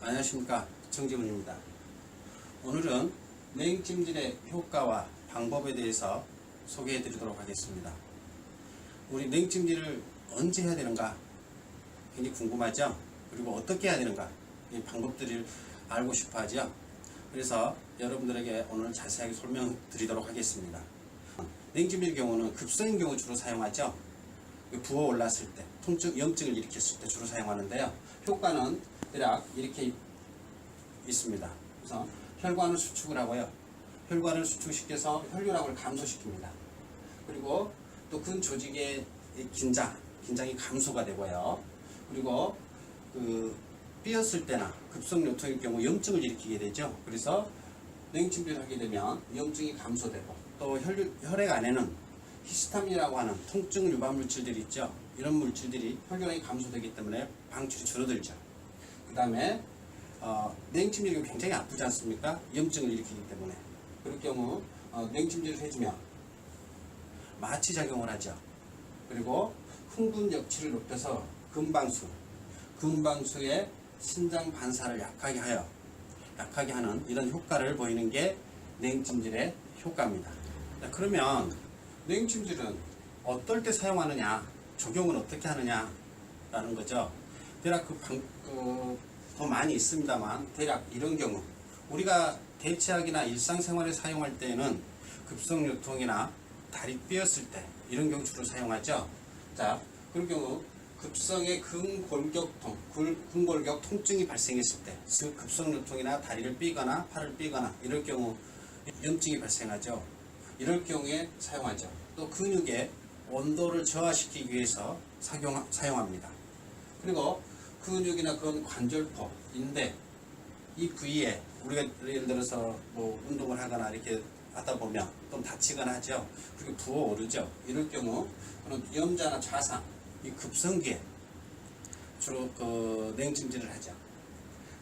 안녕하십니까, 정지훈입니다. 오늘은 냉찜질의 효과와 방법에 대해서 소개해 드리도록 하겠습니다. 우리 냉찜질을 언제 해야 되는가 굉장히 궁금하죠? 그리고 어떻게 해야 되는가, 이 방법들을 알고 싶어 하죠? 그래서 여러분들에게 오늘 자세하게 설명드리도록 하겠습니다. 냉찜질의 경우는 급성인 경우 주로 사용하죠. 부어 올랐을 때, 통증, 염증을 일으켰을 때 주로 사용하는데요. 효과는 대략 이렇게 있습니다. 그래서 혈관을 수축을 하고요. 혈관을 수축시켜서 혈류량을 감소시킵니다. 그리고 또 근 조직의 긴장이 감소가 되고요. 그리고 삐었을 때나 급성요통일 경우 염증을 일으키게 되죠. 그래서 냉찜질을 하게 되면 염증이 감소되고, 또 혈액 안에는 히스타민이라고 하는 통증 유발 물질들이 있죠. 이런 물질들이 혈류량이 감소되기 때문에 방출이 줄어들죠. 그 다음에 냉찜질이 굉장히 아프지 않습니까? 염증을 일으키기 때문에. 그럴 경우 냉찜질을 해주면 마취작용을 하죠. 그리고 흥분 역치를 높여서 근방수의 신장 반사를 약하게 하는 이런 효과를 보이는 게 냉찜질의 효과입니다. 자, 그러면 냉찜질은 어떨 때 사용하느냐, 적용은 어떻게 하느냐 라는 거죠. 대략 더 많이 있습니다만, 대략 이런 경우 우리가 대체학이나 일상생활에 사용할 때는 급성요통이나 다리 삐었을 때 이런 경우 주로 사용하죠. 자, 그런 경우 급성의 근골격 통증이 발생했을 때, 즉 급성요통이나 다리를 삐거나 팔을 삐거나 이럴 경우 염증이 발생하죠. 이럴 경우에 사용하죠. 또 근육의 온도를 저하시키기 위해서 사용합니다. 그리고 근육이나 그런 관절포, 인대, 이 부위에 우리가 예를 들어서 운동을 하거나 이렇게 하다 보면 좀 다치거나 하죠. 그리고 부어오르죠. 이럴 경우 염자나 좌상, 이 급성기에 주로 냉찜질을 하죠.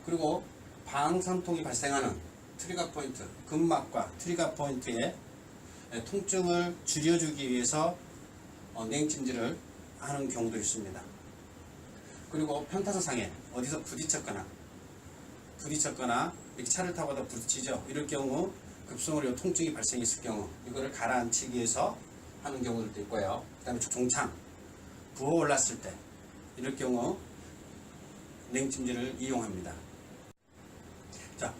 그리고 방삼통이 발생하는 트리거 포인트, 근막과 트리거 포인트에 통증을 줄여주기 위해서 냉찜질을 하는 경우도 있습니다. 그리고 편타선상에 어디서 부딪혔거나 이렇게 차를 타고도 부딪히죠. 이럴 경우 급성으로 통증이 발생했을 경우 이거를 가라앉히기 위해서 하는 경우들도 있고요. 그 다음에 종창, 부어 올랐을 때 이럴 경우 냉찜질을 이용합니다. 자,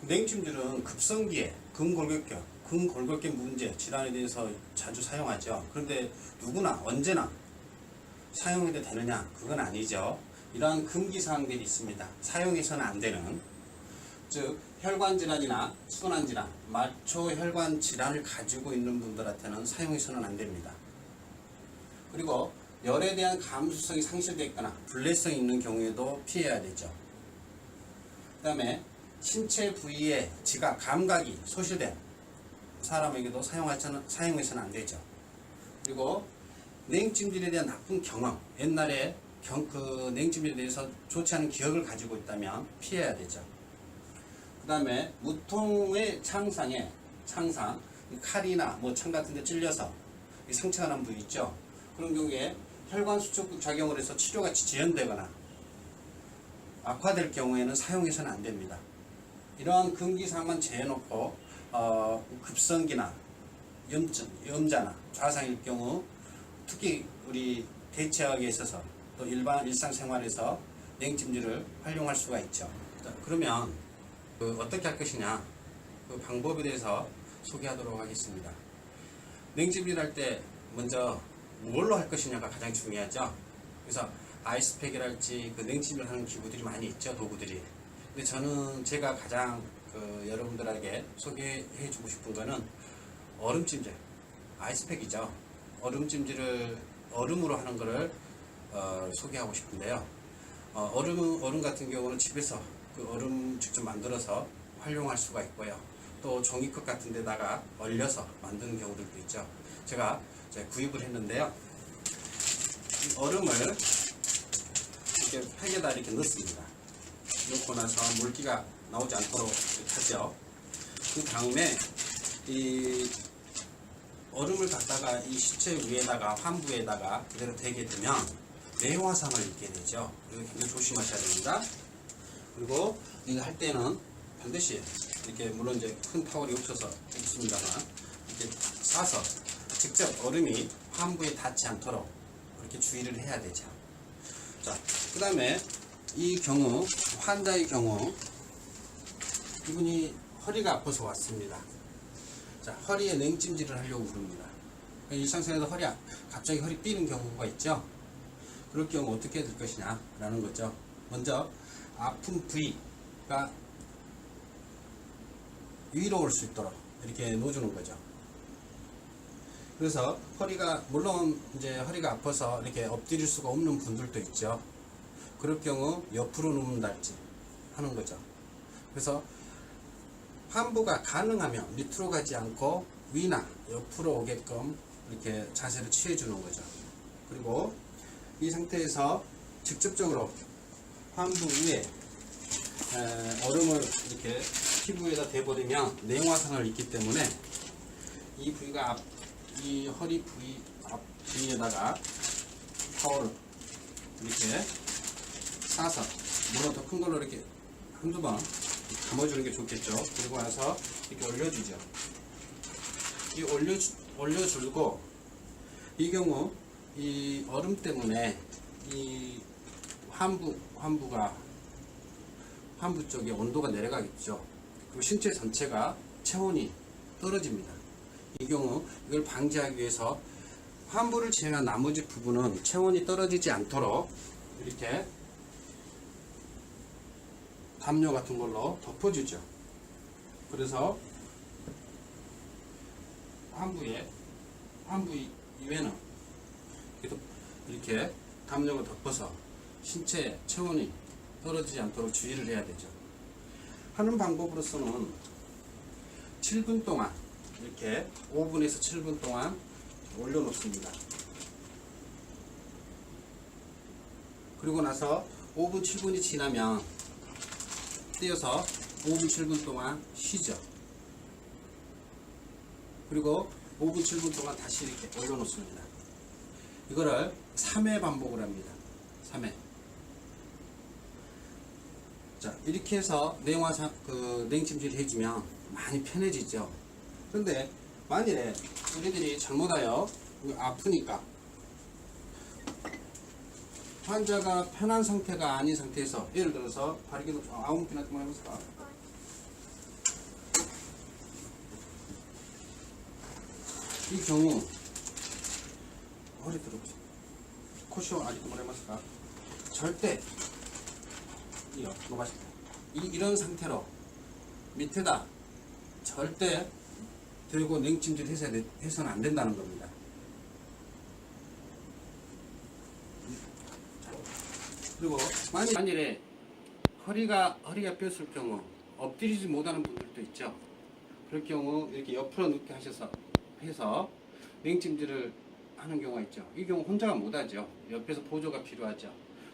냉찜질은 급성기에 근골격계 문제, 질환에 대해서 자주 사용하죠. 그런데 누구나 언제나 사용해도 되느냐? 그건 아니죠. 이러한 금기사항들이 있습니다. 사용해서는 안 되는, 즉 혈관질환이나 순환질환, 말초혈관 질환을 가지고 있는 분들한테는 사용해서는 안 됩니다. 그리고 열에 대한 감수성이 상실되어 있거나 불내성이 있는 경우에도 피해야 되죠. 그 다음에 신체 부위에 지각, 감각이 소실된 사람에게도 사용해서는 안 되죠. 그리고 냉찜질에 대한 나쁜 경험, 옛날에 냉찜질에 대해서 좋지 않은 기억을 가지고 있다면 피해야 되죠. 그 다음에 무통의 창상, 칼이나 창 같은 데 찔려서 상처가 난 부위 있죠. 그런 경우에 혈관 수축 작용을 해서 치료가 지연되거나 악화될 경우에는 사용해서는 안 됩니다. 이러한 금기사항만 제해놓고 급성기나 염자나 좌상일 경우, 특히 우리 대체학에 있어서 또 일반 일상생활에서 냉찜질을 활용할 수가 있죠. 자, 그러면 어떻게 할 것이냐, 그 방법에 대해서 소개하도록 하겠습니다. 냉찜질 할 때 먼저 뭘로 할 것이냐가 가장 중요하죠. 그래서 아이스팩이랄지 냉찜질 하는 기구들이 많이 있죠, 도구들이. 근데 저는 제가 가장 여러분들에게 소개해 주고 싶은 거는 얼음찜질, 아이스팩이죠. 얼음찜질을 얼음으로 하는 거를 소개하고 싶은데요. 얼음 같은 경우는 집에서 얼음 직접 만들어서 활용할 수가 있고요. 또 종이컵 같은 데다가 얼려서 만드는 경우들도 있죠. 제가 구입을 했는데요. 이 얼음을 이렇게 팩에다 이렇게 넣습니다. 넣고 나서 물기가 나오지 않도록 이렇게 하죠. 그 다음에 이 얼음을 갖다가 이 시체 위에다가 환부에다가 그대로 대게 되면 뇌화상을 입게 되죠. 이거 굉장히 조심하셔야 됩니다. 그리고 이거 할 때는 반드시 이렇게 물론 이제 큰 타월이 없습니다만 이렇게 싸서 직접 얼음이 환부에 닿지 않도록 이렇게 주의를 해야 되죠. 자, 그 다음에 이 경우 환자의 경우 이분이 허리가 아파서 왔습니다. 자, 허리에 냉찜질을 하려고 부릅니다. 일상생활에서 갑자기 허리 삐는 경우가 있죠. 그럴 경우 어떻게 될 것이냐 라는 거죠. 먼저 아픈 부위가 위로 올 수 있도록 이렇게 놓아주는 거죠. 그래서 물론 이제 허리가 아파서 이렇게 엎드릴 수가 없는 분들도 있죠. 그럴 경우 옆으로 눕는달지 하는 거죠. 그래서 환부가 가능하면 밑으로 가지 않고 위나 옆으로 오게끔 이렇게 자세를 취해 주는 거죠. 그리고 이 상태에서 직접적으로 환부 위에 얼음을 이렇게 피부에다 대버리면 냉화상을 입기 때문에 이 부위가 이 허리 부위에다가 타월을 이렇게 싸서 물론 더 큰 걸로 이렇게 한두 번 감아주는 게 좋겠죠. 그리고 나서 이렇게 올려주죠. 이 올려주고 이 경우 이 얼음 때문에 이 환부 쪽에 온도가 내려가겠죠. 그리고 신체 전체가 체온이 떨어집니다. 이 경우 이걸 방지하기 위해서 환부를 제외한 나머지 부분은 체온이 떨어지지 않도록 이렇게 담요 같은 걸로 덮어주죠. 그래서 환부 이외에는 이렇게 담요를 덮어서 신체 체온이 떨어지지 않도록 주의를 해야 되죠. 하는 방법으로서는 7분 동안 이렇게 5분에서 7분 동안 올려놓습니다. 그리고 나서 5분, 7분이 지나면 떼어서 5분, 7분 동안 쉬죠. 그리고 5분, 7분 동안 다시 이렇게 올려놓습니다. 이거를 3회 반복을 합니다. 3회. 자, 이렇게 해서 냉찜질 해주면 많이 편해지죠. 그런데 만일에 우리들이 잘못하여 아프니까 환자가 편한 상태가 아닌 상태에서 예를 들어서 바르기도 아무 피나 좀 해보세요. 이 경우 허리 들어보세요. 코시오 아직도 뭐라 해봤을까? 절대 이런 상태로 밑에다 절대 들고 냉찜질 해서는 안 된다는 겁니다. 그리고 만일에 허리가 뼈였을 경우 엎드리지 못하는 분들도 있죠. 그럴 경우 이렇게 옆으로 눕게 해서 냉찜질을 하는 경우가 있죠. 이 경우 혼자가 못하죠. 옆에서 보조가 필요하죠.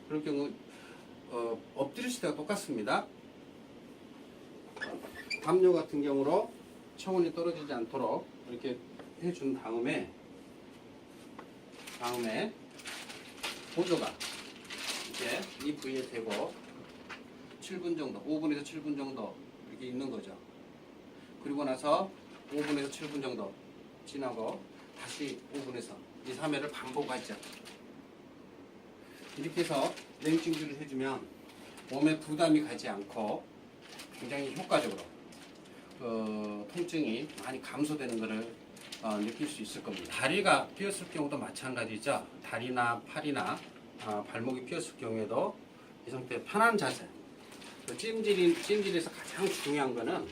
그럴 경우 엎드릴 때가 똑같습니다. 담요 같은 경우로 체온이 떨어지지 않도록 이렇게 해준 다음에 보조가 이렇게 이 부위에 대고 7분 정도, 5분에서 7분 정도 이렇게 있는 거죠. 그리고 나서 5분에서 7분 정도 지나고 다시 5분에서 이 3회를 반복하죠. 이렇게 해서 냉찜질을 해주면 몸에 부담이 가지 않고 굉장히 효과적으로 통증이 많이 감소되는 것을 느낄 수 있을 겁니다. 다리가 삐었을 경우도 마찬가지죠. 다리나 팔이나 발목이 삐었을 경우에도 이 상태 편한 자세. 찜질에서 가장 중요한 거는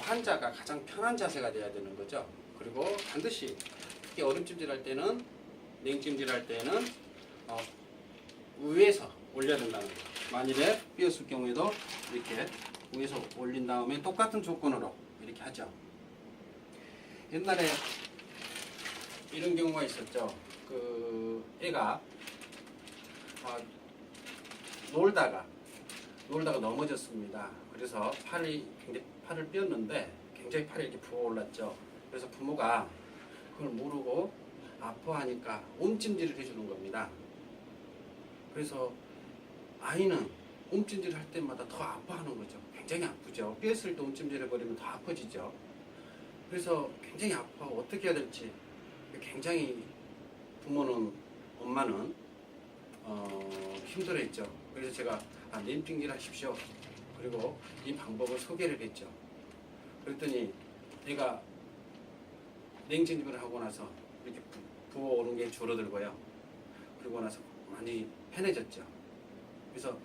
환자가 가장 편한 자세가 돼야 되는 거죠. 그리고 반드시 특히 얼음찜질 할 때는 냉찜질 할 때는 위에서 올려야 된다는 거예요. 만일에 삐었을 경우에도 이렇게 위에서 올린 다음에 똑같은 조건으로 이렇게 하죠. 옛날에 이런 경우가 있었죠. 그 애가 놀다가 넘어졌습니다. 그래서 팔이 굉장히 팔을 삐었는데 굉장히 팔이 이렇게 부어올랐죠. 그래서 부모가 그걸 모르고 아파하니까 옴찜질을 해주는 겁니다. 그래서 아이는 옴찜질을 할 때마다 더 아파하는 거죠. 굉장히 아프죠. 삐었을 때 옴찜질 해버리면 더 아파지죠. 그래서 굉장히 아파하고 어떻게 해야 될지 굉장히 부모는, 엄마는 힘들어했죠. 그래서 제가 냉찜질 하십시오. 그리고 이 방법을 소개를 했죠. 그랬더니 얘가 냉찜질을 하고 나서 이렇게 부어오른 게 줄어들고요. 그리고 나서 많이 편해졌죠. 그래서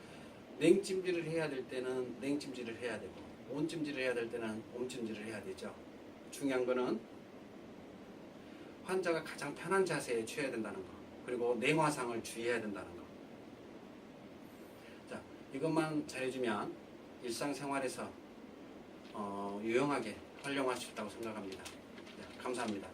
냉찜질을 해야 될 때는 냉찜질을 해야 되고 온찜질을 해야 될 때는 온찜질을 해야 되죠. 중요한 거는 환자가 가장 편한 자세에 취해야 된다는 거, 그리고 냉화상을 주의해야 된다는 거. 자, 이것만 잘해주면 일상생활에서 유용하게 활용할 수 있다고 생각합니다. 네, 감사합니다.